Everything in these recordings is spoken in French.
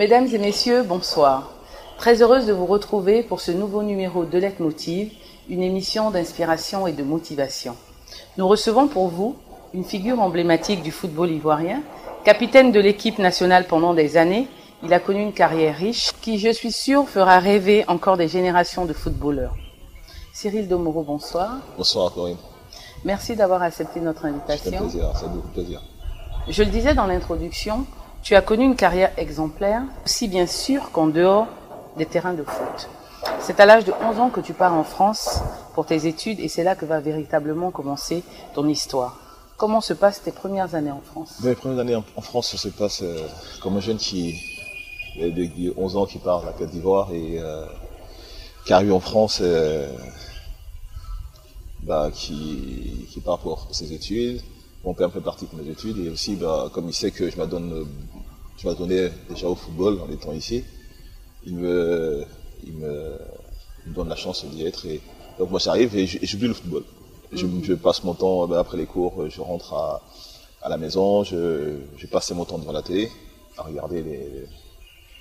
Mesdames et messieurs, bonsoir. Très heureuse de vous retrouver pour ce nouveau numéro de Leitmotiv, une émission d'inspiration et de motivation. Nous recevons pour vous une figure emblématique du football ivoirien, capitaine de l'équipe nationale pendant des années. Il a connu une carrière riche qui, je suis sûre, fera rêver encore des générations de footballeurs. Cyril Domoro, bonsoir. Bonsoir Corinne. Merci d'avoir accepté notre invitation. C'est un plaisir, c'est beaucoup de plaisir. Je le disais dans l'introduction, tu as connu une carrière exemplaire, aussi bien sûr qu'en dehors des terrains de foot. C'est à l'âge de 11 ans que tu pars en France pour tes études et c'est là que va véritablement commencer ton histoire. Comment se passent tes premières années en France? Les premières années en France, ça se passe comme un jeune qui a 11 ans qui part de la Côte d'Ivoire et qui arrive en France, qui part pour ses études. Mon père me fait partie de mes études et aussi, comme il sait que je m'adonnais déjà au football en étant ici, il me donne la chance d'y être. Et donc moi j'arrive et j'oublie le football. Je passe mon temps, après les cours, je rentre à la maison, je passe mon temps devant la télé à regarder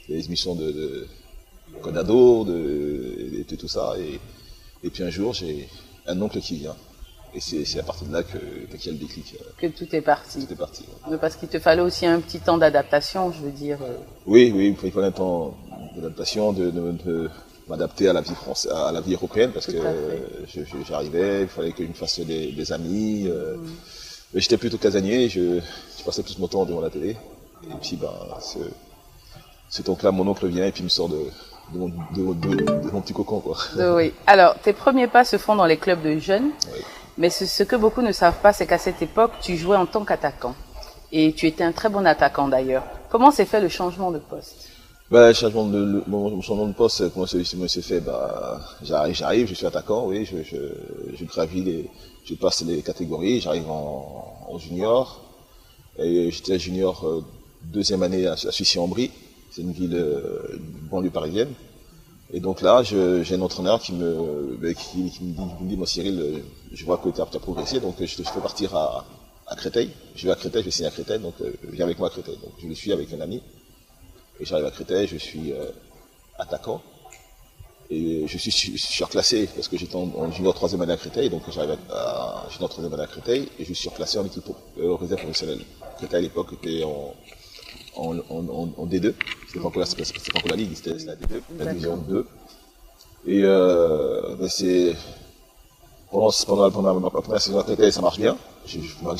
les émissions de Conado, de tout ça. Et puis un jour, j'ai un oncle qui vient. Et c'est à partir de là qu'il y a le déclic. Que tout est parti. Tout est parti. Mais parce qu'il te fallait aussi un petit temps d'adaptation, je veux dire. Oui, il fallait un temps d'adaptation, de m'adapter à la vie française, à la vie européenne, parce que j'arrivais, il fallait que je me fasse des amis. Mais j'étais plutôt casanier, je passais plus mon temps devant la télé. Et puis, cet oncle-là, mon oncle vient et puis il me sort de mon petit cocon, quoi. Oui. Alors, tes premiers pas se font dans les clubs de jeunes. Oui. Mais ce que beaucoup ne savent pas, c'est qu'à cette époque, tu jouais en tant qu'attaquant. Et tu étais un très bon attaquant d'ailleurs. Comment s'est fait le changement de poste? Mon changement de poste, comment s'est fait? J'arrive, je suis attaquant, oui, je gravis je passe les catégories, j'arrive en junior. Et j'étais junior deuxième année à Sucy-en-Brie. C'est une ville, une banlieue parisienne. Et donc là, j'ai un entraîneur qui me dit, moi Cyril, je vois que tu as progressé, donc je te fais partir à Créteil. Je vais à Créteil, je vais signer à Créteil, donc viens avec moi à Créteil. Donc je le suis avec un ami. Et j'arrive à Créteil, je suis attaquant. Et je suis surclassé parce que j'étais en junior troisième année à Créteil, donc j'arrive à junior troisième année à Créteil et je suis surclassé en équipe réserve professionnelle. Créteil à l'époque était en D2, c'était pas encore la ligue, c'était la D2, la division 2. Et c'est pendant ma première saison à Créteil, ça marche bien, je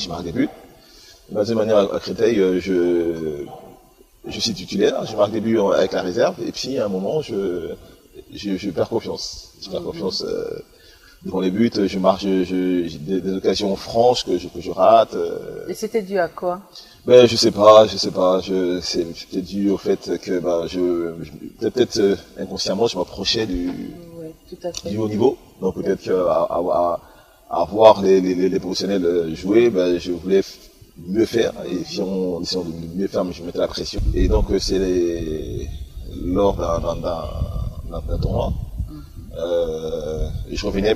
marque des buts. De la deuxième année à Créteil, je suis titulaire, je marque des buts avec la réserve, et puis à un moment, je perds confiance. Je perds confiance devant les buts, j'ai des occasions franches que je rate. Et c'était dû à quoi? Je sais pas. C'était dû au fait que peut-être inconsciemment je m'approchais du haut niveau. Donc peut-être qu'à voir les professionnels jouer, je voulais mieux faire. Et puis en essayant de mieux faire, je mettais la pression. Et donc c'est lors d'un tournoi. Je revenais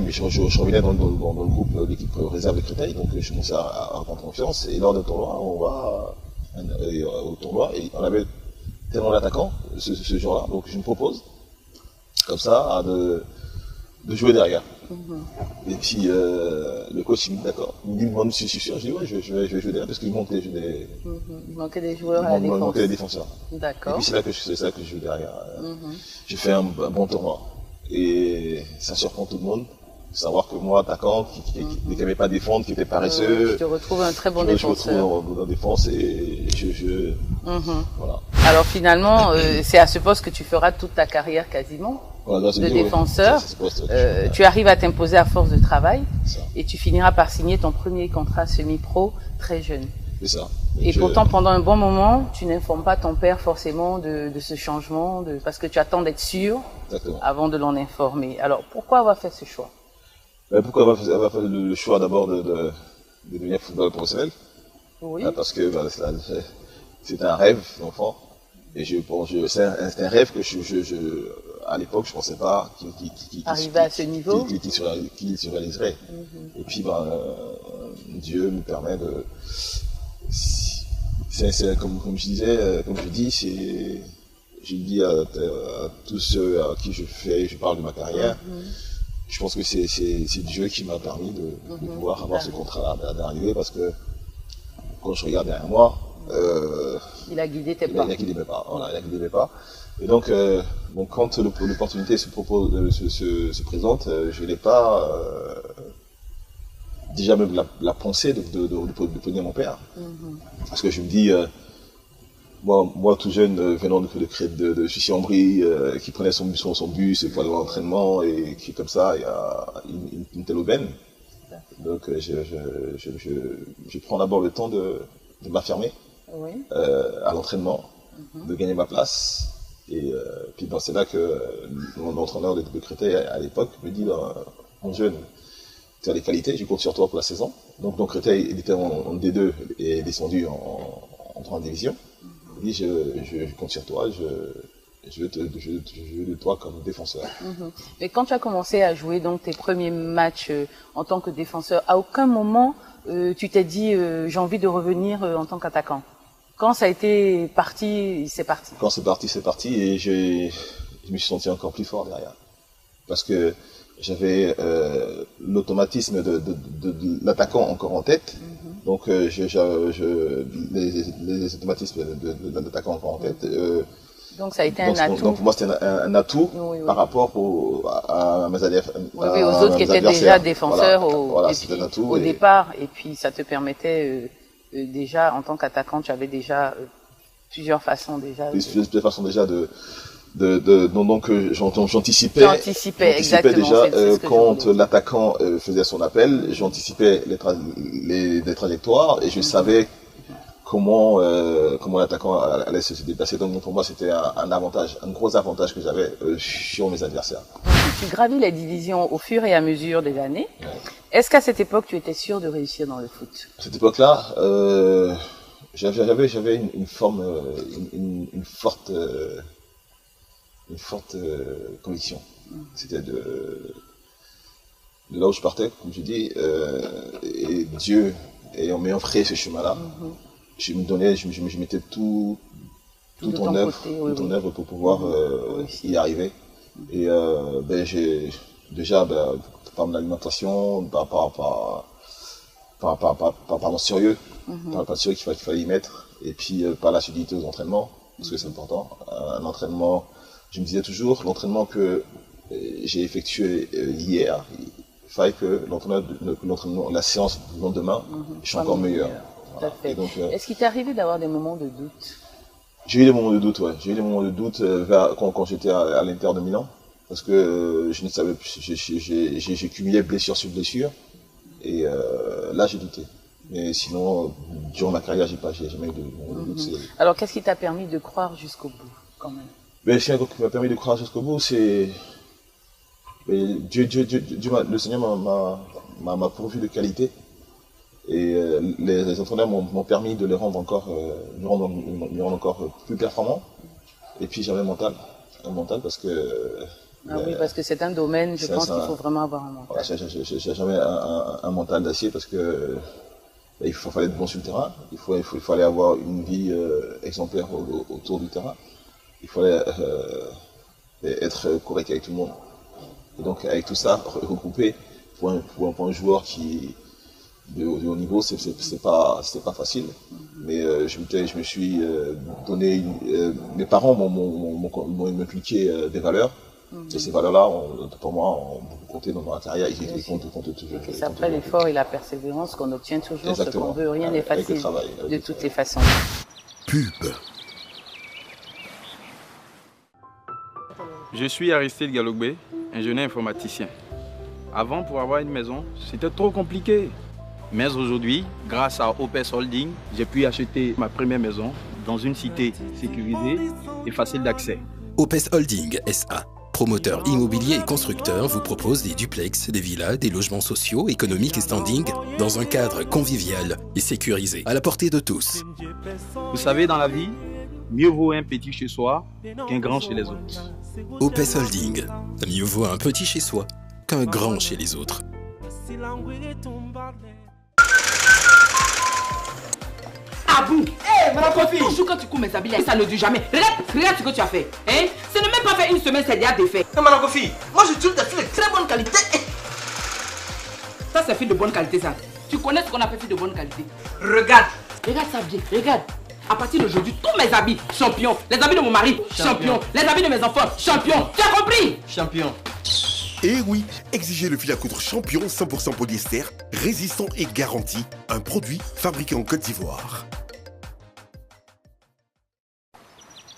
dans le groupe de l'équipe réserve de Créteil, donc je commençais à prendre confiance. Et lors d'un tournoi, on va au tournoi et on avait tellement d'attaquants ce jour-là, donc je me propose comme ça de jouer derrière. Et puis le coach il me dit d'accord, il me dit moi je suis sûr, je dis ouais je vais jouer derrière parce qu'il manquait il manquait des joueurs à la défense. Il manquait des défenseurs. D'accord. Et puis c'est là que je joue derrière. J'ai fait un bon tournoi. Et ça surprend tout le monde, de savoir que moi, attaquant, qui n'aimait pas défendre, qui était paresseux, je te retrouve un très bon défenseur. Je me retrouve en défense et voilà. Alors finalement, c'est à ce poste que tu feras toute ta carrière quasiment, de défenseur. Tu arrives à t'imposer à force de travail et tu finiras par signer ton premier contrat semi-pro très jeune. C'est ça. Et pourtant, pendant un bon moment, tu n'informes pas ton père forcément de ce changement, parce que tu attends d'être sûr. Exactement. Avant de l'en informer. Alors, pourquoi avoir fait ce choix? Pourquoi avoir fait le choix d'abord de devenir footballeur professionnel? Oui. Parce que c'est un rêve d'enfant. Et c'est un rêve que à l'époque, je ne pensais pas qu'il arriver à ce niveau, qu'il se réaliserait. Et puis, Dieu me permet de... C'est comme je dis, je le dis à tous ceux à qui je parle de ma carrière, je pense que c'est Dieu qui m'a permis de pouvoir avoir ce contrat d'arriver, parce que quand je regarde derrière moi, il a guidé tes pas. Il a guidé mes pas. Voilà, il a guidé mes pas. Et donc, quand l'opportunité se présente, je n'ai pas déjà même la pensée de venir mon père. Parce que je me dis, moi tout jeune, venant de Chichi-en-Brie, qui prenait son bus pour aller à l'entraînement, et qui comme ça, il y a une telle aubaine. Donc je prends d'abord le temps de m'affirmer à l'entraînement, de gagner ma place. Et puis c'est là que mon entraîneur de Créteil à l'époque me dit, mon jeune, tu as les qualités, je compte sur toi pour la saison. Donc Créteil, il était en D2 et est descendu en 3 division. Il dit, je compte sur toi, je veux de toi comme défenseur. Mais quand tu as commencé à jouer donc tes premiers matchs en tant que défenseur, à aucun moment tu t'es dit j'ai envie de revenir en tant qu'attaquant? Quand ça a été parti, c'est parti. Quand c'est parti, c'est parti, et je me suis senti encore plus fort derrière. Parce que j'avais l'automatisme de l'attaquant encore en tête. Donc les automatismes de l'attaquant encore en tête. Donc ça a été un atout. Donc pour moi c'était un atout par rapport à mes adversaires. Aux autres qui étaient déjà défenseurs au départ. Et puis ça te permettait déjà, en tant qu'attaquant, tu avais déjà plusieurs façons déjà. Plusieurs façons déjà donc j'anticipais exactement, déjà quand l'attaquant faisait son appel, j'anticipais les trajectoires, et je savais comment l'attaquant allait se déplacer. Donc pour moi c'était un gros avantage que j'avais sur mes adversaires. Tu gravis les divisions au fur et à mesure des années. Est-ce qu'à cette époque tu étais sûr de réussir dans le foot? À cette époque-là, j'avais une forte conviction. C'était de là où je partais, comme je dis, et Dieu m'ayant frayé ce chemin-là, je mettais tout en œuvre pour pouvoir y arriver. Et j'ai déjà par mon alimentation, par mon sérieux, par le sérieux qu'il fallait y mettre, et puis par l'assiduité aux entraînements, parce que c'est important. Un entraînement, je me disais toujours, l'entraînement que j'ai effectué hier, il fallait que la séance du lendemain, je suis encore meilleur. Voilà. Est-ce qu'il t'est arrivé d'avoir des moments de doute? J'ai eu des moments de doute, ouais. J'ai eu des moments de doute quand j'étais à l'Inter de Milan, parce que je ne savais plus, j'ai cumulé blessure sur blessure, et là j'ai douté. Mais sinon, durant ma carrière, j'ai jamais eu de doute. Alors qu'est-ce qui t'a permis de croire jusqu'au bout, quand même? Mais ce qui m'a permis de croire jusqu'au bout, c'est Dieu, le Seigneur m'a pourvu de qualité, et les entraîneurs m'ont permis de les rendre encore plus performants. Et puis j'avais un mental parce que parce que c'est un domaine, je pense qu'il faut vraiment avoir un mental. J'ai jamais un mental d'acier, parce que il fallait être bon sur le terrain, il fallait avoir une vie exemplaire autour du terrain. Il fallait être correct avec tout le monde. Et donc avec tout ça regroupé pour un joueur qui de haut niveau, c'est pas facile. Mais je me suis donné mes parents m'ont inculqué des valeurs. Et ces valeurs-là, pour moi, ont beaucoup compté dans ma carrière. Ils comptent toujours. C'est après l'effort et la persévérance qu'on obtient toujours ce qu'on veut. Rien n'est facile de toutes les façons. Pub. Je suis Aristide Galogbe, ingénieur informaticien. Avant, pour avoir une maison, c'était trop compliqué. Mais aujourd'hui, grâce à OPS Holding, j'ai pu acheter ma première maison dans une cité sécurisée et facile d'accès. OPS Holding SA, promoteur immobilier et constructeur, vous propose des duplex, des villas, des logements sociaux, économiques et standing dans un cadre convivial et sécurisé, à la portée de tous. Vous savez, dans la vie, mieux vaut un petit chez soi qu'un grand chez les autres. OPS Holding, mieux vaut un petit chez soi qu'un grand chez les autres. à bout. Hé, madame Kofi. Toujours quand tu cours mes habits, ça ne dure jamais. Regarde ce que tu as fait. Hein? Ce n'est même pas fait une semaine, c'est déjà défait. Non, madame Kofi, moi je trouve des fils de très bonne qualité. Ça, c'est fil de bonne qualité, ça. Tu connais ce qu'on appelle fil de bonne qualité? Regarde. Regarde ça bien, regarde. À partir d'aujourd'hui, tous mes habits, champions. Les habits de mon mari, champion. Les habits de mes enfants, champion. Tu as compris? Champion. Et oui, exigez le fil à coudre Champion 100% polyester, résistant et garanti, un produit fabriqué en Côte d'Ivoire.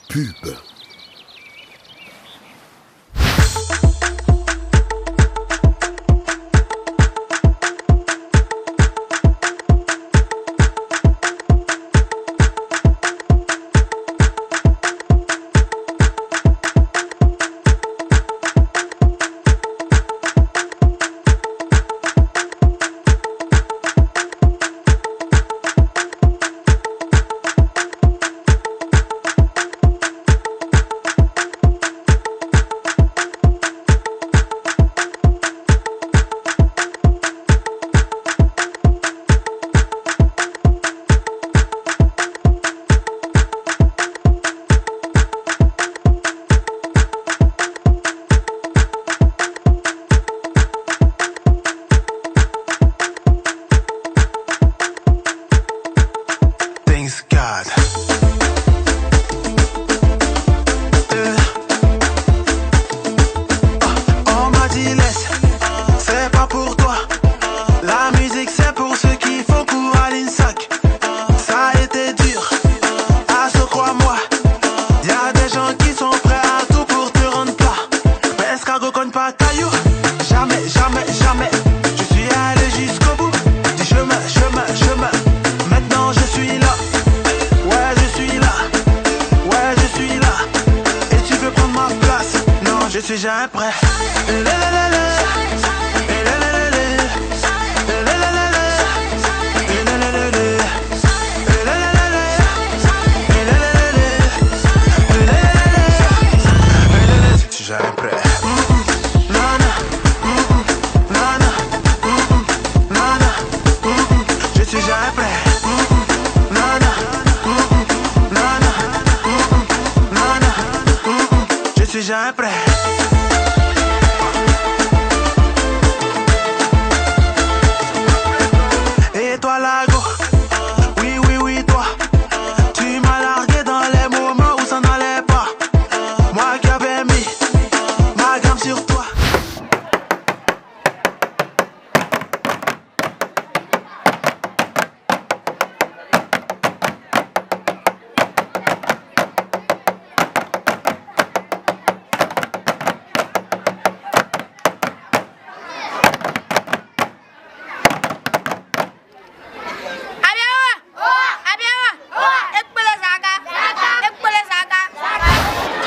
Pub.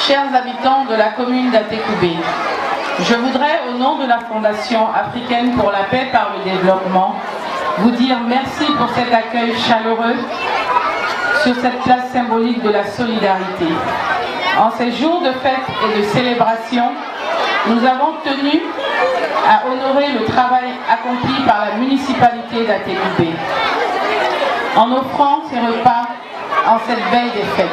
Chers habitants de la commune d'Atekoubé, je voudrais, au nom de la Fondation africaine pour la paix par le développement, vous dire merci pour cet accueil chaleureux sur cette place symbolique de la solidarité. En ces jours de fête et de célébration, nous avons tenu à honorer le travail accompli par la municipalité d'Atekoubé en offrant ces repas en cette veille des fêtes.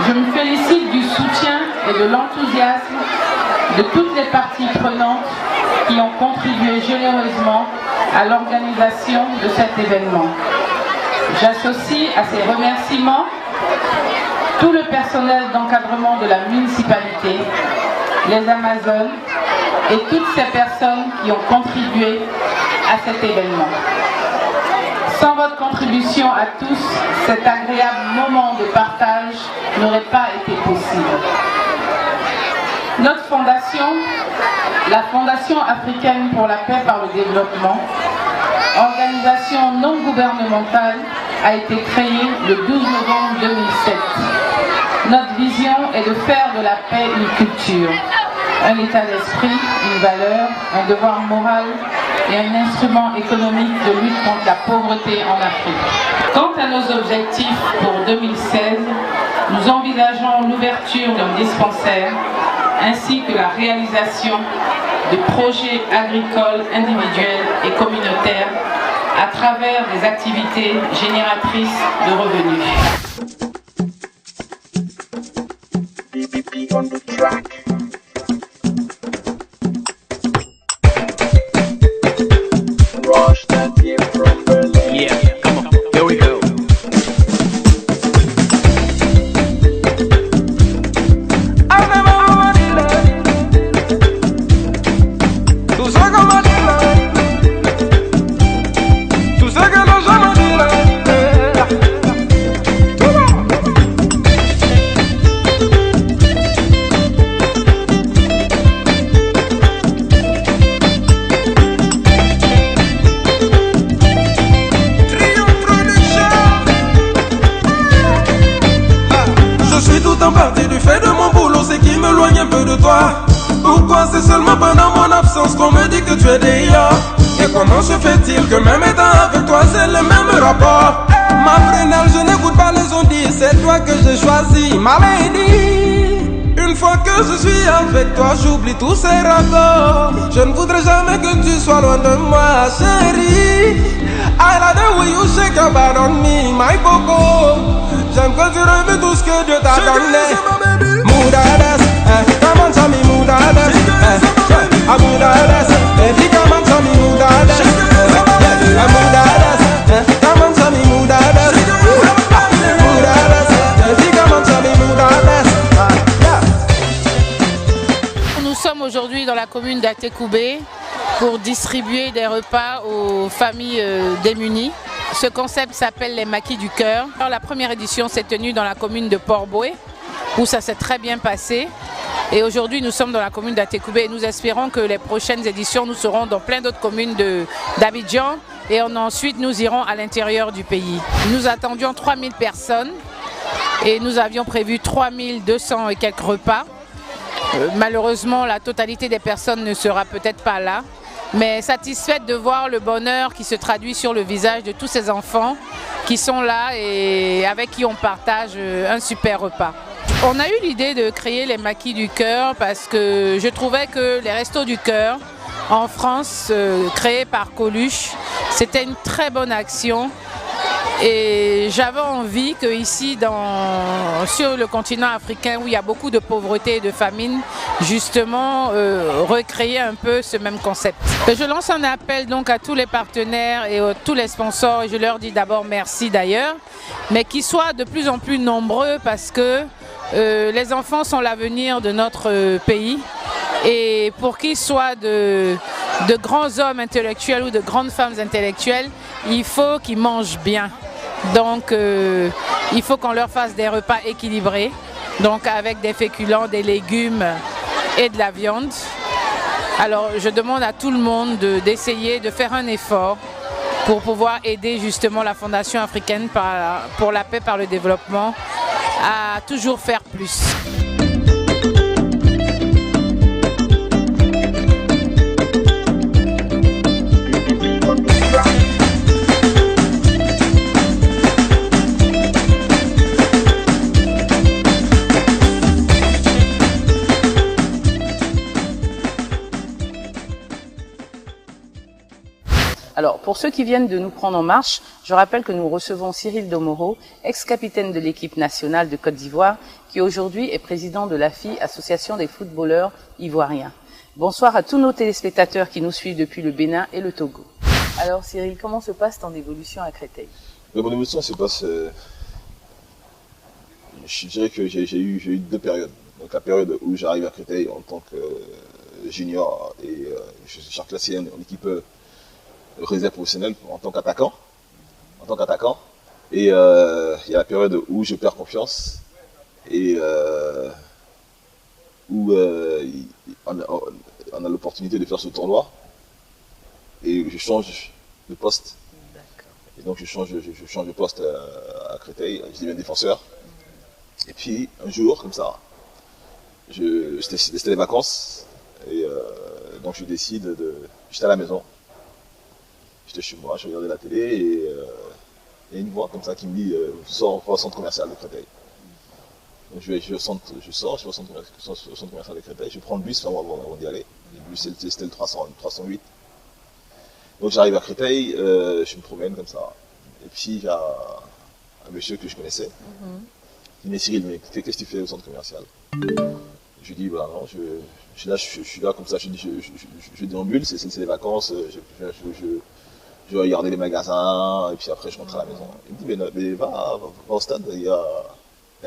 Je me félicite du soutien et de l'enthousiasme de toutes les parties prenantes qui ont contribué généreusement à l'organisation de cet événement. J'associe à ces remerciements tout le personnel d'encadrement de la municipalité, les Amazones et toutes ces personnes qui ont contribué à cet événement. Sans votre contribution à tous, cet agréable moment de partage n'aurait pas été possible. Notre fondation, la Fondation africaine pour la paix par le développement, organisation non gouvernementale, a été créée le 12 novembre 2007. Notre vision est de faire de la paix une culture, un état d'esprit, une valeur, un devoir moral et un instrument économique de lutte contre la pauvreté en Afrique. Quant à nos objectifs pour 2016, nous envisageons l'ouverture d'un dispensaire ainsi que la réalisation de projets agricoles individuels et communautaires à travers des activités génératrices de revenus. Yeah, come on, here we go. Pourquoi c'est seulement pendant mon absence qu'on me dit que tu es déjà? Et comment se fait-il que même étant avec toi c'est le même rapport? Ma frénale, je n'écoute pas les ondits, c'est toi que j'ai choisi, ma lady. Une fois que je suis avec toi, j'oublie tous ces rapports. Je ne voudrais jamais que tu sois loin de moi, chérie. I like the way you shake your body on me, my coco. J'aime quand tu remets tout ce que Dieu t'a donné. Moudades, come on, tell me moudades. Moudades, baby, come on, tell me moudades. Moudades, come on, tell me moudades. Moudades, baby, come on, tell me moudades. Nous sommes aujourd'hui dans la commune d'Atekoubé pour distribuer des repas aux familles démunies. Ce concept s'appelle les maquis du cœur. Alors, la première édition s'est tenue dans la commune de Port-Boué, où ça s'est très bien passé. Et aujourd'hui, nous sommes dans la commune d'Atekoubé et nous espérons que les prochaines éditions, nous serons dans plein d'autres communes d'Abidjan et ensuite nous irons à l'intérieur du pays. Nous attendions 3000 personnes et nous avions prévu 3200 et quelques repas. Malheureusement, la totalité des personnes ne sera peut-être pas là, mais satisfaite de voir le bonheur qui se traduit sur le visage de tous ces enfants qui sont là et avec qui on partage un super repas. On a eu l'idée de créer les maquis du cœur parce que je trouvais que les restos du cœur en France, créés par Coluche, c'était une très bonne action. Et j'avais envie que ici, sur le continent africain où il y a beaucoup de pauvreté et de famine, justement recréer un peu ce même concept. Je lance un appel donc à tous les partenaires et à tous les sponsors et je leur dis d'abord merci d'ailleurs, mais qu'ils soient de plus en plus nombreux parce que les enfants sont l'avenir de notre pays et pour qu'ils soient de grands hommes intellectuels ou de grandes femmes intellectuelles, il faut qu'ils mangent bien. Donc il faut qu'on leur fasse des repas équilibrés, donc avec des féculents, des légumes et de la viande. Alors je demande à tout le monde d'essayer de faire un effort pour pouvoir aider justement la Fondation africaine pour la paix par le développement à toujours faire plus. Alors, pour ceux qui viennent de nous prendre en marche, je rappelle que nous recevons Cyril Domoro, ex-capitaine de l'équipe nationale de Côte d'Ivoire, qui aujourd'hui est président de l'AFI, Association des footballeurs ivoiriens. Bonsoir à tous nos téléspectateurs qui nous suivent depuis le Bénin et le Togo. Alors Cyril, comment se passe ton évolution à Créteil? Mon évolution se passe... je dirais que j'ai eu deux périodes. Donc la période où j'arrive à Créteil en tant que junior et je suis surclassé en équipe réserve professionnelle en tant qu'attaquant. Et il y a la période où je perds confiance et où on a l'opportunité de faire ce tournoi et je change de poste. Et donc je change de poste à Créteil, je deviens défenseur. Et puis un jour, comme ça, c'était les vacances et donc je décide j'étais à la maison. J'étais chez moi, je regardais la télé et il y a une voix comme ça qui me dit sors au centre commercial de Créteil. Donc je vais au centre commercial de Créteil, je prends le bus avant d'y aller. Le bus c'était le 308. Donc j'arrive à Créteil, je me promène comme ça. Et puis il y a un monsieur que je connaissais. Il me dit Cyril, mais qu'est-ce que tu fais au centre commercial? Je lui dis, bah non, je suis là comme ça, je déambule, c'est les vacances, je vais regarder les magasins, et puis après je rentre à la maison. Il me dit, mais va au stade, il y a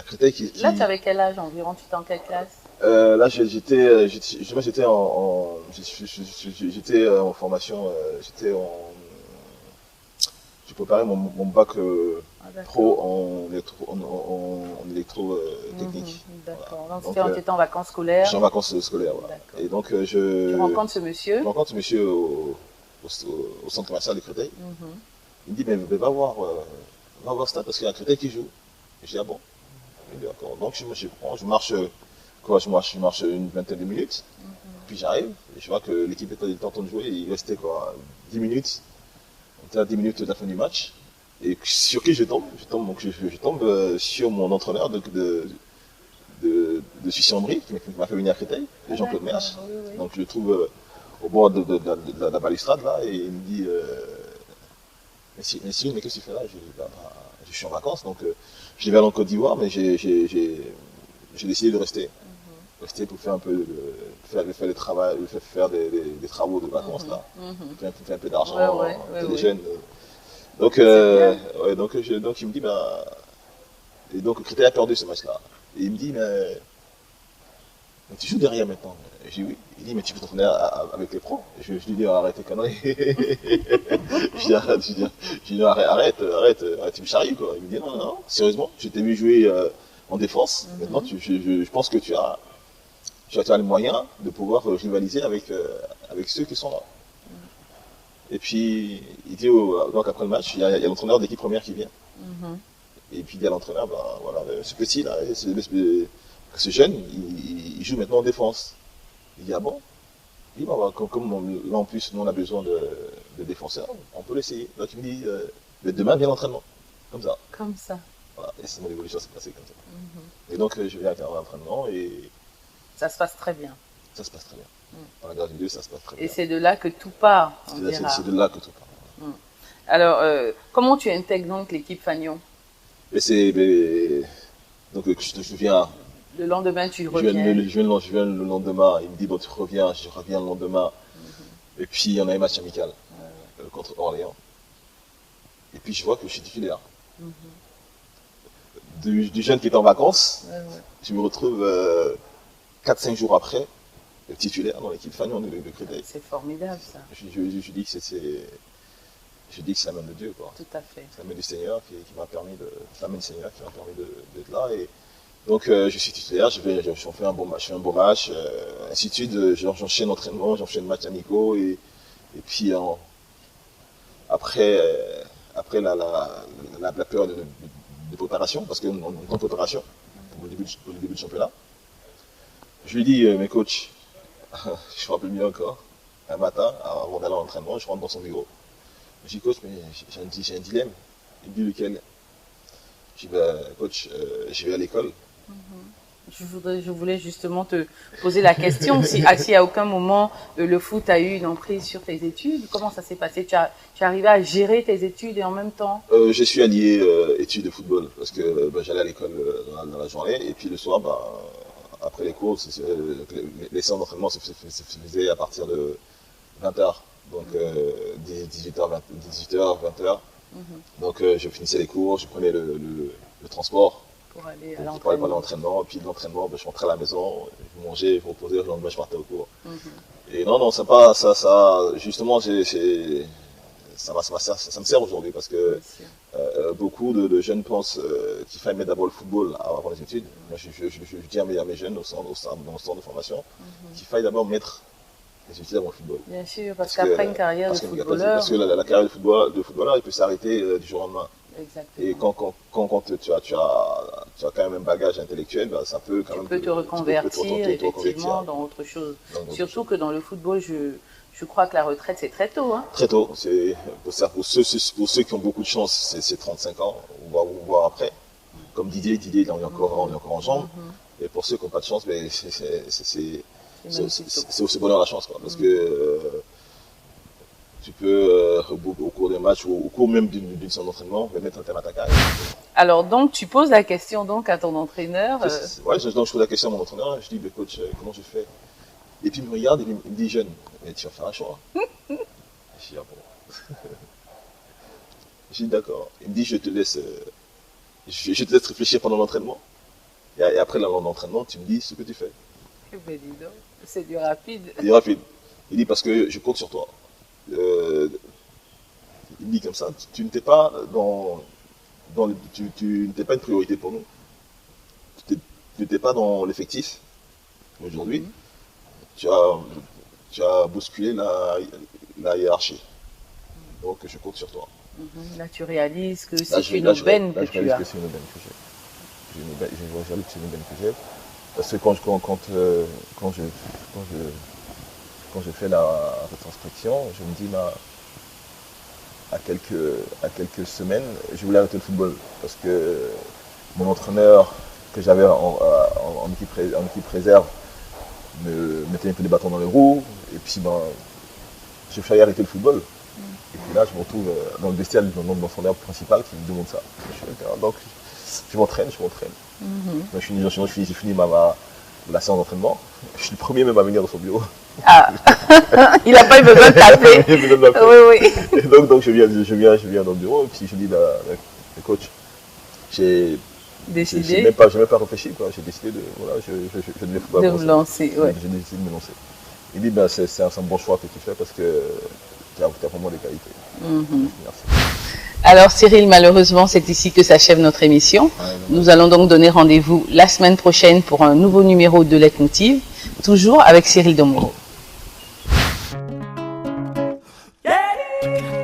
Créteil qui... Là, tu avais quel âge environ? Tu étais en quelle classe? Là, j'étais en formation, j'ai préparé mon bac pro en électro-technique. D'accord, voilà. donc tu étais en vacances scolaires? J'étais en vacances scolaires, voilà. Et donc tu rencontres ce monsieur? Je rencontre ce monsieur au centre commercial de Créteil. Il me dit, mais va voir Stade parce qu'il y a Créteil qui joue. Et je dis, ah bon? Il dit, d'accord. Donc je marche une vingtaine de minutes. Puis j'arrive et je vois que l'équipe était en train de jouer. Et il restait 10 minutes. On était à 10 minutes de la fin du match. Et sur qui je tombe sur mon entraîneur de Sucy-en-Brie qui m'a fait venir à Créteil, Jean-Claude Mersch. Oui. Donc je le trouve au bord de la balustrade là et il me dit mais qu'est-ce que tu fais là? Je lui dis je suis en vacances, donc je vais aller en Côte d'Ivoire, mais j'ai décidé de rester. Rester pour faire un peu faire des travaux de vacances là. Faire un peu d'argent, des jeunes. Donc il me dit et donc Créteil a perdu ce match-là. Et il me dit mais tu joues derrière maintenant. Et je dis oui. Il dit mais tu peux t'entraîner avec les pros. Et je lui dis arrête tes conneries. je dis arrête, tu me charries quoi. Il me dit non, sérieusement, je t'ai vu jouer en défense. Maintenant je pense que tu as les moyens de pouvoir rivaliser avec ceux qui sont là. Et puis, il dit, donc après le match, il y a l'entraîneur de l'équipe première qui vient. Et puis il dit à l'entraîneur, voilà, ce petit là, ce jeune, il joue maintenant en défense. Il dit, ah bon? Il dit, comme là en plus, nous on a besoin de défenseurs, on peut l'essayer. Donc il me dit, mais demain vient l'entraînement. Comme ça. Comme ça. Voilà, et c'est mon évolution s'est passée comme ça. Et donc je viens à l'entraînement et... Ça se passe très bien. Ça se passe très bien. Par la grâce de Dieu, ça se passe très bien. Et c'est de là que tout part. C'est de là que tout part. Alors, comment tu intègres donc l'équipe Fagnon? Donc, je viens. Le lendemain, tu reviens. Je viens le lendemain. Il me dit, bon, tu reviens. Je reviens le lendemain. Et puis, on a un match amical contre Orléans. Et puis, je vois que je suis titulaire. Du jeune qui est en vacances, je me retrouve 4-5 jours après. Titulaire dans l'équipe Fagnon de Créteil. C'est formidable ça. Je dis que c'est la main de Dieu quoi. Tout à fait. C'est la main du Seigneur qui m'a permis d'être là et donc je suis titulaire, je fais un bon match, ainsi de suite, j'enchaîne l'entraînement, j'enchaîne match amicaux et puis après la période de préparation parce qu'on est en préparation pour le début du championnat. Je lui dis mes coachs. Je me rappelle mieux encore, un matin, avant d'aller à l'entraînement, je rentre dans son bureau. Je dis, coach, mais j'ai un dilemme. Il me dit, lequel? Je dis, coach, je vais à l'école. Je voulais justement te poser la question, si à aucun moment le foot a eu une emprise sur tes études, comment ça s'est passé? Tu es arrivé à gérer tes études et en même temps? Je suis allié études de football, parce que j'allais à l'école dans la journée, et puis le soir, après les cours, les séances d'entraînement se faisaient à partir de 20h, donc 18h, 20h. Donc je finissais les cours, je prenais le transport pour aller à l'entraînement, et puis de l'entraînement, je rentrais à la maison, je mangeais, je me reposais, le lendemain je partais au cours. Et non, ça justement, ça me sert aujourd'hui parce que beaucoup de jeunes pensent qu'il fallait mettre d'abord le football avant les études. Moi, je dis à mes jeunes dans le centre de formation qu'il fallait d'abord mettre les études avant le football. Bien sûr, parce qu'après une carrière de footballeur... Parce que la carrière de footballeur, il peut s'arrêter du jour au lendemain. Exactement. Et quand tu as quand même un bagage intellectuel, ça peut quand même... Tu peux te reconvertir effectivement dans autre chose. Surtout que dans le football, je crois que la retraite, c'est très tôt. Hein. Très tôt. Pour ceux qui ont beaucoup de chance, c'est 35 ans, voire après. Comme Didier, il est encore en jambes. Et pour ceux qui n'ont pas de chance, c'est aussi bonheur la chance. Quoi, parce que tu peux, au cours d'un match ou au cours même d'une séance d'entraînement, mettre un terme à ta carrière. Alors donc, tu poses la question donc à ton entraîneur. Ouais, donc je pose la question à mon entraîneur, je dis, bah, coach, comment je fais? Et puis il me regarde et il me dit, jeune, mais tu vas faire un choix. Je dis, ah bon. Je dis, d'accord. Il me dit, je te laisse réfléchir pendant l'entraînement. Et après l'entraînement, tu me dis ce que tu fais. Ben dis donc, c'est du rapide. C'est du rapide. Il dit, parce que je compte sur toi. Il dit comme ça, tu n'étais pas une priorité pour nous. Tu n'étais pas dans l'effectif. Aujourd'hui, tu as bousculé la hiérarchie. Donc je compte sur toi. Là, tu réalises que c'est une aubaine que tu as. C'est une aubaine que j'ai. Je réalise que c'est une aubaine que j'ai. Parce que quand je fais la retranscription, je me dis, à quelques semaines, je voulais arrêter le football. Parce que mon entraîneur que j'avais en équipe réserve me mettait un peu des bâtons dans les roues. Et puis, j'ai failli arrêter le football. Et puis là, je me retrouve dans le vestiaire de mon entraîneur principal qui me demande ça. Donc, je m'entraîne. J'ai fini la séance d'entraînement. Je suis le premier même à venir dans son bureau. Ah, il n'a pas eu besoin de taper. Oui. Et donc je viens dans le bureau et puis je dis le coach, j'ai même pas réfléchi, quoi. J'ai décidé de me lancer. Ouais. J'ai décidé de me lancer. Il dit, c'est un bon choix que tu fais parce que tu as vraiment des qualités. Merci. Alors Cyril, malheureusement, c'est ici que s'achève notre émission. Nous allons donc donner rendez-vous la semaine prochaine pour un nouveau numéro de Leitmotiv, toujours avec Cyril Domoro. Yeah.